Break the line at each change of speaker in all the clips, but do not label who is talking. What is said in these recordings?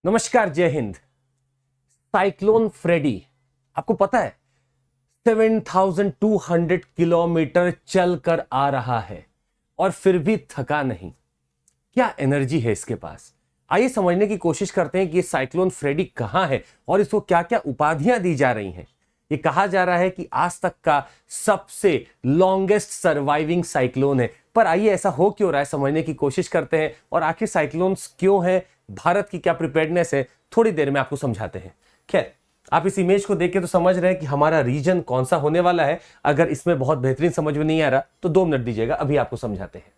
नमस्कार, जय Hind. Cyclone Freddy, आपको पता है 7,200 किलोमीटर चल कर आ रहा है और फिर भी थका नहीं। क्या एनर्जी है इसके पास। आइए समझने की कोशिश करते हैं कि ये साइक्लोन फ्रेडी कहां है और इसको क्या क्या उपाधियां दी जा रही हैं। ये कहा जा रहा है कि आज तक का सबसे लॉन्गेस्ट सर्वाइविंग साइक्लोन है। पर आइए ऐसा हो क्यों रहा है समझने की कोशिश करते हैं और आखिर साइक्लोन्स क्यों है, भारत की क्या प्रिपेयर्डनेस है, थोड़ी देर में आपको समझाते हैं। खैर, आप इस इमेज को देख के तो समझ रहे हैं कि हमारा रीजन कौन सा होने वाला है। अगर इसमें बहुत बेहतरीन समझ में नहीं आ रहा तो 2 मिनट दीजिएगा, अभी आपको समझाते हैं।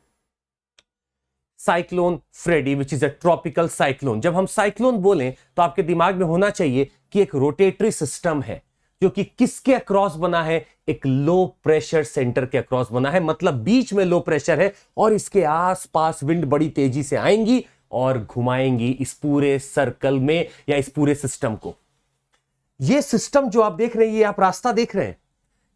Cyclone Freddy which is a tropical cyclone. जब हम साइक्लोन बोलें तो आपके दिमाग में होना चाहिए कि एक रोटेटरी सिस्टम है जो कि किसके अक्रॉस बना है, एक लो प्रेशर सेंटर के अक्रॉस बना है। मतलब बीच में लो प्रेशर है और इसके आसपास विंड बड़ी तेजी से आएंगी और घुमाएंगी इस पूरे सर्कल में या इस पूरे सिस्टम को। ये सिस्टम जो आप देख रहे हैं, ये आप रास्ता देख रहे हैं,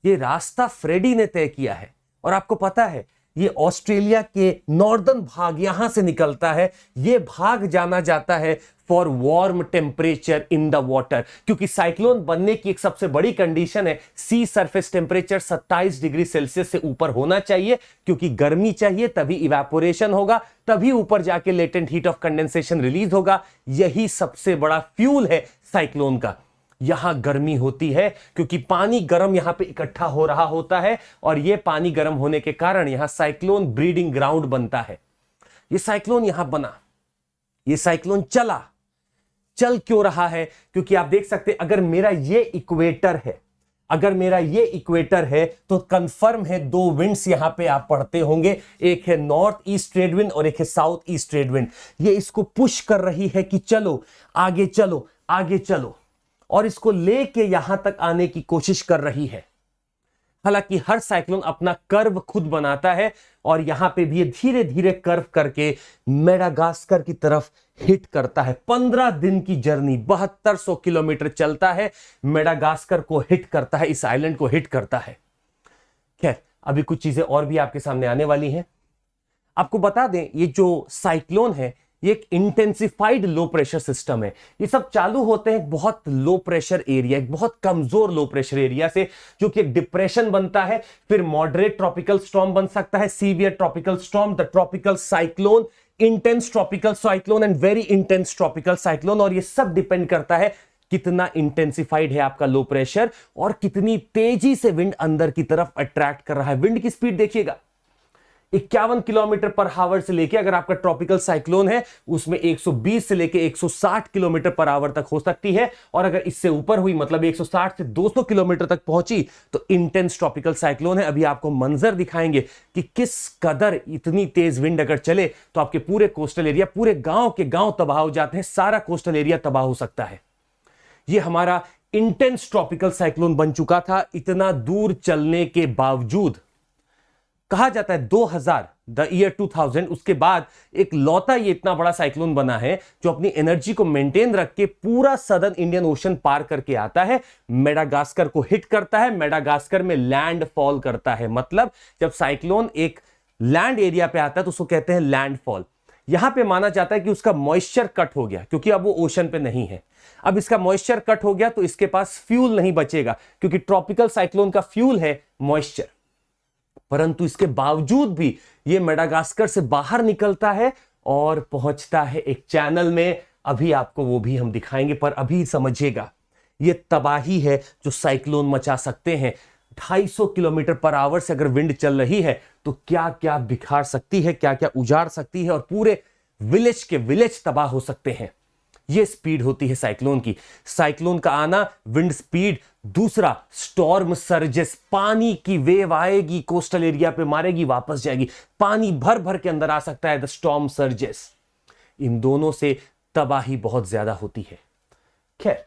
ये रास्ता फ्रेडी ने तय किया है। और आपको पता है ये ऑस्ट्रेलिया के नॉर्दर्न भाग यहां से निकलता है। ये भाग जाना जाता है for warm temperature in the water, क्योंकि साइक्लोन बनने की एक सबसे बड़ी कंडीशन है सी सरफेस टेम्परेचर 27 डिग्री सेल्सियस से ऊपर होना चाहिए, क्योंकि गर्मी चाहिए तभी इवेपोरेशन होगा, तभी ऊपर जाके latent heat of condensation release होगा। यही सबसे बड़ा फ्यूल है साइक्लोन का। यहां गर्मी होती है क्योंकि पानी गर्म यहां पे इकट्ठा हो रहा होता है और यह पानी गर्म होने के कारण यहां साइक्लोन ब्रीडिंग ग्राउंड बनता है। यह साइक्लोन यहां बना, यह साइक्लोन चल क्यों रहा है, क्योंकि आप देख सकते हैं अगर मेरा ये इक्वेटर है तो कंफर्म है 2 विंड्स यहां पे आप पढ़ते होंगे, एक है नॉर्थ ईस्ट ट्रेड विंड और एक है साउथ ईस्ट ट्रेड विंड। ये इसको पुश कर रही है कि चलो आगे चलो और इसको लेके यहां तक आने की कोशिश कर रही है। हालांकि हर साइक्लोन अपना कर्व खुद बनाता है और यहां पे भी ये धीरे धीरे कर्व करके मेडागास्कर की तरफ हिट करता है। 15 दिन की जर्नी 7200 किलोमीटर चलता है, मेडागास्कर को हिट करता है, इस आइलैंड को हिट करता है। खैर, अभी कुछ चीजें और भी आपके सामने आने वाली हैं। आपको बता दें ये जो साइक्लोन है ये एक इंटेंसिफाइड लो प्रेशर सिस्टम है। ये सब चालू होते हैं बहुत लो प्रेशर एरिया, एक बहुत कमजोर लो प्रेशर एरिया से, जो कि एक डिप्रेशन बनता है, फिर मॉडरेट ट्रॉपिकल स्टॉर्म बन सकता है, severe tropical storm, the tropical cyclone, intense tropical cyclone and very intense tropical cyclone. और ये सब डिपेंड करता है कितना इंटेंसिफाइड है आपका लो प्रेशर और कितनी तेजी से विंड अंदर की तरफ अट्रैक्ट कर रहा है। विंड की स्पीड देखिएगा 51 किलोमीटर पर आवर से लेके, अगर आपका ट्रॉपिकल साइक्लोन है उसमें 120 से लेके 160 किलोमीटर पर आवर तक हो सकती है। और अगर इससे ऊपर हुई मतलब 160 से 200 किलोमीटर तक पहुंची तो इंटेंस ट्रॉपिकल साइक्लोन है। अभी आपको मंजर दिखाएंगे कि किस कदर इतनी तेज विंड अगर चले तो आपके पूरे कोस्टल एरिया, पूरे गांव के गांव तबाह हो जाते हैं, सारा कोस्टल एरिया तबाह हो सकता है। यह हमारा इंटेंस ट्रॉपिकल साइक्लोन बन चुका था। इतना दूर चलने के बावजूद कहा जाता है 2000 द ईयर 2000 उसके बाद एक लौता ये इतना बड़ा साइक्लोन बना है जो अपनी एनर्जी को मेंटेन रख के पूरा सदर्न इंडियन ओशन पार करके आता है, मेडागास्कर को हिट करता है, मेडागास्कर में लैंडफॉल करता है। मतलब जब साइक्लोन एक लैंड एरिया पे आता है तो उसको कहते हैं लैंडफॉल। यहां पे माना जाता है कि उसका मॉइस्चर कट हो गया क्योंकि अब वो ओशन पे नहीं है। अब इसका मॉइस्चर कट हो गया तो इसके पास फ्यूल नहीं बचेगा, क्योंकि ट्रॉपिकल साइक्लोन का फ्यूल है मॉइस्चर। परंतु इसके बावजूद भी ये मेडागास्कर से बाहर निकलता है और पहुंचता है एक चैनल में। अभी आपको वो भी हम दिखाएंगे, पर अभी समझिएगा ये तबाही है जो साइक्लोन मचा सकते हैं। 250 किलोमीटर पर आवर से अगर विंड चल रही है तो क्या क्या बिखार सकती है, क्या क्या उजाड़ सकती है और पूरे विलेज के विलेज तबाह हो सकते हैं। यह स्पीड होती है साइक्लोन की। साइक्लोन का आना, विंड स्पीड। दूसरा, स्टॉर्म सर्जेस, पानी की वेव आएगी, कोस्टल एरिया पे मारेगी, वापस जाएगी, पानी भर भर के अंदर आ सकता है, द स्टॉर्म सर्जेस। इन दोनों से तबाही बहुत ज्यादा होती है। खैर,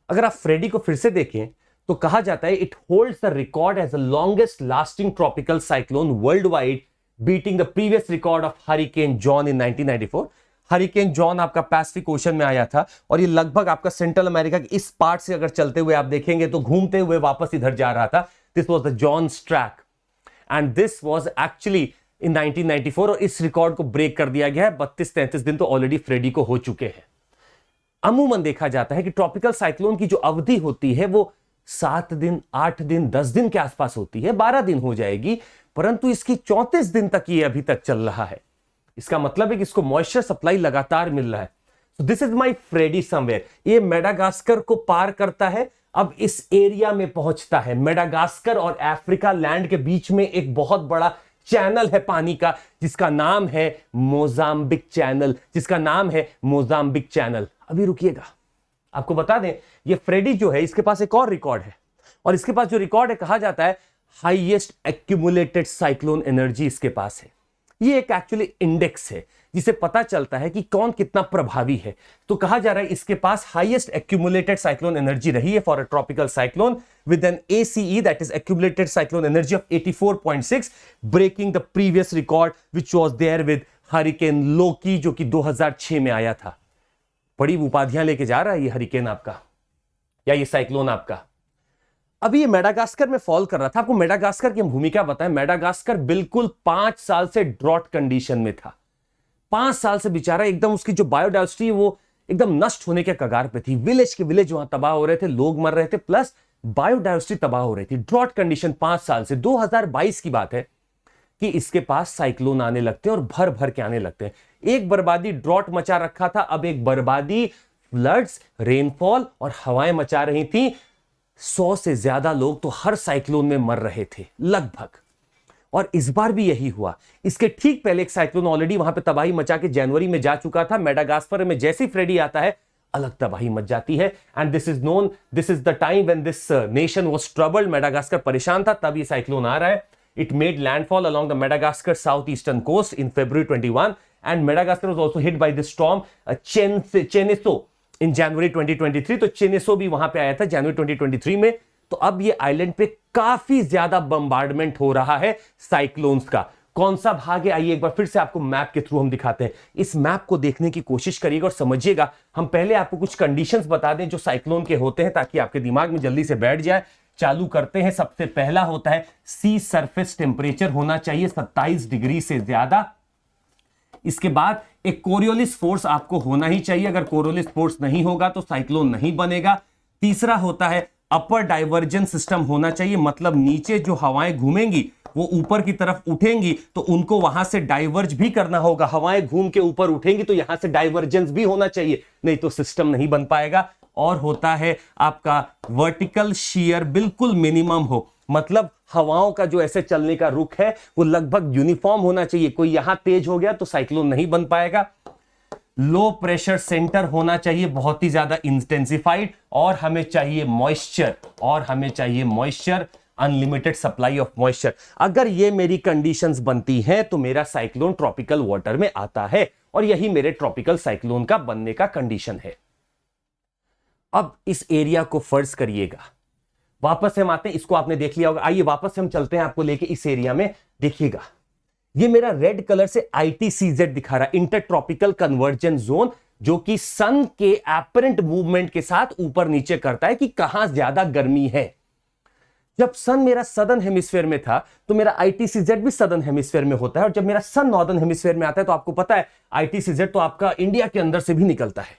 अगर आप फ्रेडी को फिर से देखें तो कहा जाता है it holds the record as the longest lasting tropical cyclone world wide, beating the previous record of hurricane John in 1994। Hurricane John आपका पैसिफिक ओशन में आया था और ये लगभग आपका सेंट्रल अमेरिका के इस पार्ट से अगर चलते हुए आप देखेंगे तो घूमते हुए वापस इधर जा रहा था। This was the John track and this was actually in 1994 और इस रिकॉर्ड को ब्रेक कर दिया गया है। 32-33 दिन तो ऑलरेडी फ्रेडी को हो चुके हैं। अमूमन देखा जाता है कि ट्रॉपिकल साइक्लोन की जो अवधि होती है वो 7 दिन, 8 दिन, 10 दिन के आसपास होती है, 12 दिन हो जाएगी, परंतु इसकी 34 दिन तक ये अभी तक चल रहा है। इसका मतलब है कि इसको मॉइस्चर सप्लाई लगातार मिल रहा है। So this is my Freddy somewhere. ये मेडागास्कर को पार करता है, अब इस एरिया में पहुंचता है। मेडागास्कर और अफ्रीका लैंड के बीच में एक बहुत बड़ा चैनल है पानी का, जिसका नाम है मोजाम्बिक चैनल, जिसका नाम है मोजाम्बिक चैनल। अभी रुकिएगा, आपको बता दें, ये फ्रेडी जो है इसके पास एक और रिकॉर्ड है, और इसके पास जो रिकॉर्ड है कहा जाता है हाईएस्ट एक्यूमुलेटेड साइक्लोन एनर्जी इसके पास है। ये एक एक्चुअली इंडेक्स है जिसे पता चलता है कि कौन कितना प्रभावी है। तो कहा जा रहा है इसके पास हाईएस्ट एक्यूमुलेटेड साइक्लोन एनर्जी रही है for a tropical cyclone with an ACE, that is accumulated cyclone energy of 84.6, breaking the previous record which was there with hurricane Loki, जो कि 2006 में आया था। बड़ी उपाधियां लेके जा रहा है ये हरिकेन आपका, या ये साइक्लोन आपका। अभी ये मेडागास्कर में फॉल कर रहा था। आपको मेडागास्कर की भूमिका बताएं, मेडागास्कर बिल्कुल 5 साल से ड्रॉट कंडीशन में था। 5 साल से बेचारा एकदम उसकी जो बायोडाइवर्सिटी वो एकदम नष्ट होने के कगार पे थी। विलेज के विलेज वहां तबाह हो रहे थे, लोग मर रहे थे, प्लस बायोडाइवर्सिटी तबाह हो रही थी। ड्रॉट कंडीशन 5 साल से। 2022 की बात है कि इसके पास साइक्लोन आने लगते हैं और भर भर के आने लगते हैं। एक बर्बादी ड्रॉट मचा रखा था, अब एक बर्बादी फ्लड्स, रेनफॉल और हवाएं मचा रही थी। 100 से ज्यादा लोग तो हर साइक्लोन में मर रहे थे लगभग, और इस बार भी यही हुआ। इसके ठीक पहले एक साइक्लोन ऑलरेडी वहां पे तबाही मचा के जनवरी में जा चुका था। मेडागास्कर में जैसे ही फ्रेडी आता है अलग तबाही मच जाती है, and this is the time when this nation was troubled. Madagascar परेशान था, तब ये साइक्लोन आ रहा है। It made landfall along the Madagascar southeastern coast in February 21, and Madagascar was also hit by this storm Cheneso in January 2023। तो चेनेसो भी वहां पे आया था जनवरी 2023 में। तो अब ये आइलैंड पे काफी ज्यादा बम्बार्डमेंट हो रहा है साइक्लोन्स का। कौन सा भाग है, आइए एक बार फिर से आपको मैप के थ्रू हम दिखाते हैं। इस मैप को देखने की कोशिश करिएगा और समझिएगा। हम पहले आपको कुछ कंडीशंस बता दें जो साइक्लोन के होते हैं, ताकि आपके दिमाग में जल्दी से बैठ जाए। चालू करते हैं। सबसे पहला होता है सी सरफेस टेम्परेचर होना चाहिए 27 डिग्री से ज्यादा। इसके बाद एक कोरियोलिस फोर्स आपको होना ही चाहिए। अगर कोरियोलिस फोर्स नहीं होगा तो साइक्लोन नहीं बनेगा। तीसरा होता है अपर डाइवर्जेंस सिस्टम होना चाहिए, मतलब नीचे जो हवाएं घूमेंगी वो ऊपर की तरफ उठेंगी तो उनको वहां से डाइवर्ज भी करना होगा। हवाएं घूम के ऊपर उठेंगी तो यहां से डाइवर्जेंस भी होना चाहिए, नहीं तो सिस्टम नहीं बन पाएगा। और होता है आपका वर्टिकल शियर बिल्कुल मिनिमम हो, मतलब हवाओं का जो ऐसे चलने का रुख है वो लगभग यूनिफॉर्म होना चाहिए। कोई यहां तेज हो गया तो साइक्लोन नहीं बन पाएगा। लो प्रेशर सेंटर होना चाहिए, बहुत ही ज्यादा इंटेंसिफाइड, और हमें चाहिए moisture, unlimited supply of moisture. अगर ये मेरी कंडीशंस बनती हैं तो मेरा साइक्लोन ट्रॉपिकल वाटर में आता है, और यही मेरे ट्रॉपिकल साइक्लोन का बनने का कंडीशन है। अब इस एरिया को फर्ज करिएगा, वापस से हम आते हैं। इसको आपने देख लिया होगा, आइए वापस से हम चलते हैं आपको लेके इस एरिया में। देखिएगा ये मेरा रेड कलर से ITCZ दिखा रहा है, इंटर ट्रॉपिकल कन्वर्जेंस जोन, जो कि सन के एपरेंट मूवमेंट के साथ ऊपर नीचे करता है कि कहां ज्यादा गर्मी है। जब सन मेरा सदर्न हेमिस्फीयर में था तो मेरा ITCZ भी सदर्न हेमिस्फीयर में होता है, और जब मेरा सन नॉर्दर्न हेमिस्फीयर में आता है तो आपको पता है ITCZ तो आपका इंडिया के अंदर से भी निकलता है।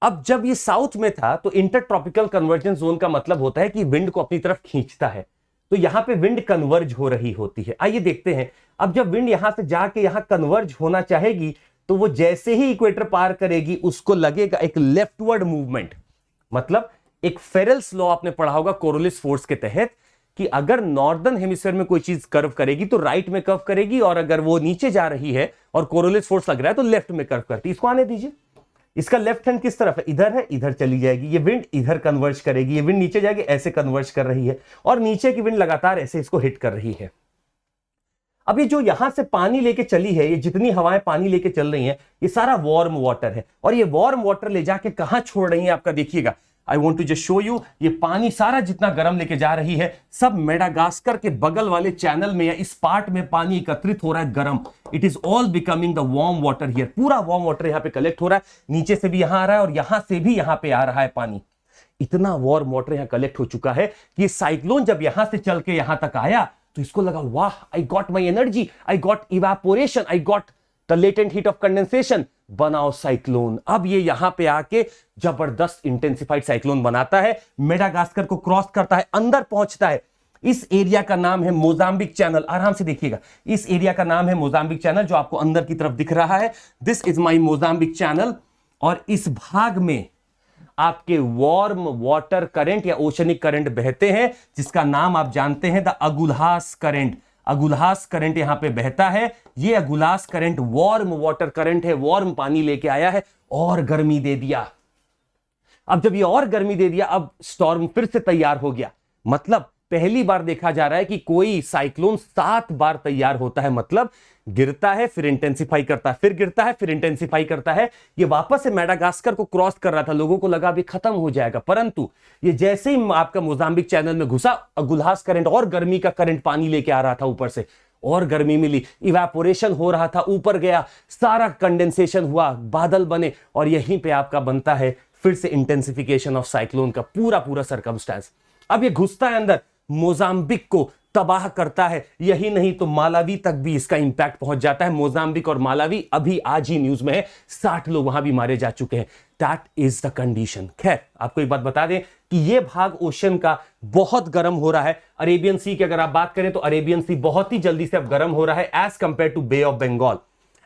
अब जब ये साउथ में था तो इंटर ट्रॉपिकल कन्वर्जेंस जोन का मतलब होता है कि विंड को अपनी तरफ खींचता है, तो यहां पे विंड कन्वर्ज हो रही होती है। आइए देखते हैं, अब जब विंड यहां से जाके यहां कन्वर्ज होना चाहेगी तो वो जैसे ही इक्वेटर पार करेगी उसको लगेगा एक लेफ्टवर्ड मूवमेंट। मतलब एक फेरेल्स लॉ आपने पढ़ा होगा कोरियोलिस फोर्स के तहत, कि अगर नॉर्दर्न हेमिस्फीयर में कोई चीज कर्व करेगी तो राइट में कर्व करेगी, और अगर वो नीचे जा रही है और कोरियोलिस फोर्स लग रहा है तो लेफ्ट में कर्व करती है। इसको आने दीजिए। इसका लेफ्ट हैंड किस तरफ है, इधर है, इधर चली जाएगी। ये विंड इधर कन्वर्ज करेगी, ये विंड नीचे जाएगी, ऐसे कन्वर्ज कर रही है, और नीचे की विंड लगातार ऐसे इसको हिट कर रही है। अब ये जो यहां से पानी लेके चली है, ये जितनी हवाएं पानी लेके चल रही हैं, ये सारा वार्म वाटर है, और ये वार्म वाटर ले जाके कहां छोड़ रही है आपका देखिएगा। I want to just show you, ये पानी सारा जितना गर्म लेके जा रही है सब मेडागास्कर के बगल वाले चैनल में या इस पार्ट में पानी एकत्रित हो रहा है गर्म। It is all becoming the warm water here. पूरा वार्म वाटर यहां पे कलेक्ट हो रहा है, नीचे से भी यहां आ रहा है और यहां से भी यहां पे आ रहा है पानी। इतना वार्म वाटर यहां कलेक्ट हो चुका है कि साइक्लोन जब यहां से चल के यहां तक आया तो इसको लगा वाह, I got my energy, I got evaporation, I got the latent heat of condensation, बनाओ साइक्लोन। अब ये यहां पे आके जबरदस्त इंटेंसिफाइड साइक्लोन बनाता है, मेडागास्कर को क्रॉस करता है, अंदर पहुंचता है। इस एरिया का नाम है मोजाम्बिक चैनल। आराम से देखिएगा, इस एरिया का नाम है मोजाम्बिक चैनल, जो आपको अंदर की तरफ दिख रहा है। This is my Mozambique channel. और इस भाग में आपके वार्म वाटर करंट या ओशनिक करंट बहते हैं, जिसका नाम आप जानते हैं द अगुल्हास करंट। अगुल्हास करंट यहां पे बहता है। ये अगुल्हास करंट वार्म वाटर करंट है, वार्म पानी लेके आया है और गर्मी दे दिया। अब जब ये और गर्मी दे दिया, अब स्टॉर्म फिर से तैयार हो गया। मतलब पहली बार देखा जा रहा है कि कोई साइक्लोन 7 बार तैयार होता है। मतलब गिरता है, फिर इंटेंसिफाई करता है, फिर गिरता है, फिर इंटेंसिफाई करता है। ये वापस से मेडागास्कर को क्रॉस कर रहा था, लोगों को लगा अभी खत्म हो जाएगा, परंतु ये जैसे ही आपका मोजाम्बिक चैनल में घुसा, अगुल्हास करंट और गर्मी का करंट पानी लेके आ रहा था ऊपर से, और गर्मी मिली, इवेपोरेशन हो रहा था, ऊपर गया, सारा कंडेंसेशन हुआ, बादल बने, और यहीं पे आपका बनता है फिर से इंटेंसिफिकेशन ऑफ साइक्लोन का पूरा पूरा सर्कमस्टेंस। अब ये घुसता है अंदर, मोजाम्बिक को तबाह करता है। यही नहीं तो मालावी तक भी इसका इंपैक्ट पहुंच जाता है। मोजाम्बिक और मालावी अभी आज ही न्यूज में है, 60 लोग वहां भी मारे जा चुके हैं। That is the condition. खैर, आपको एक बात बता दें कि यह भाग ओशन का बहुत गर्म हो रहा है। अरेबियन सी की अगर आप बात करें तो अरेबियन सी बहुत ही जल्दी से अब गर्म हो रहा है as compare to Bay of Bengal,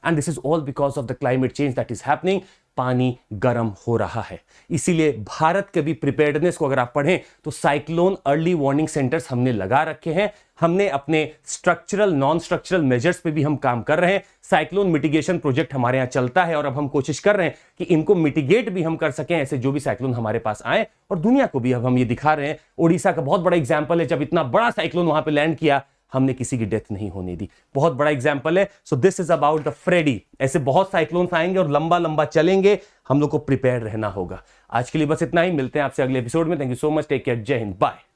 and this is all because of the climate change that is happening. पानी गर्म हो रहा है। इसीलिए भारत के भी प्रिपेयर्डनेस को अगर आप पढ़ें तो साइक्लोन अर्ली वार्निंग सेंटर्स हमने लगा रखे हैं। हमने अपने स्ट्रक्चरल नॉन स्ट्रक्चरल मेजर्स पे भी हम काम कर रहे हैं। साइक्लोन मिटिगेशन प्रोजेक्ट हमारे यहां चलता है और अब हम कोशिश कर रहे हैं कि इनको मिटिगेट भी हम कर सकें, ऐसे जो भी साइक्लोन हमारे पास आए, और दुनिया को भी अब हम ये दिखा रहे हैं। ओडिशा का बहुत बड़ा एग्जाम्पल है, जब इतना बड़ा साइक्लोन वहां पे लैंड किया, हमने किसी की डेथ नहीं होने दी। बहुत बड़ा एग्जांपल है। So this is about the Freddy. ऐसे बहुत साइक्लोन्स आएंगे और लंबा लंबा चलेंगे, हम लोग को प्रिपेयर रहना होगा। आज के लिए बस इतना ही, मिलते हैं आपसे अगले एपिसोड में। Thank you so much, take care, Jai Hind, bye.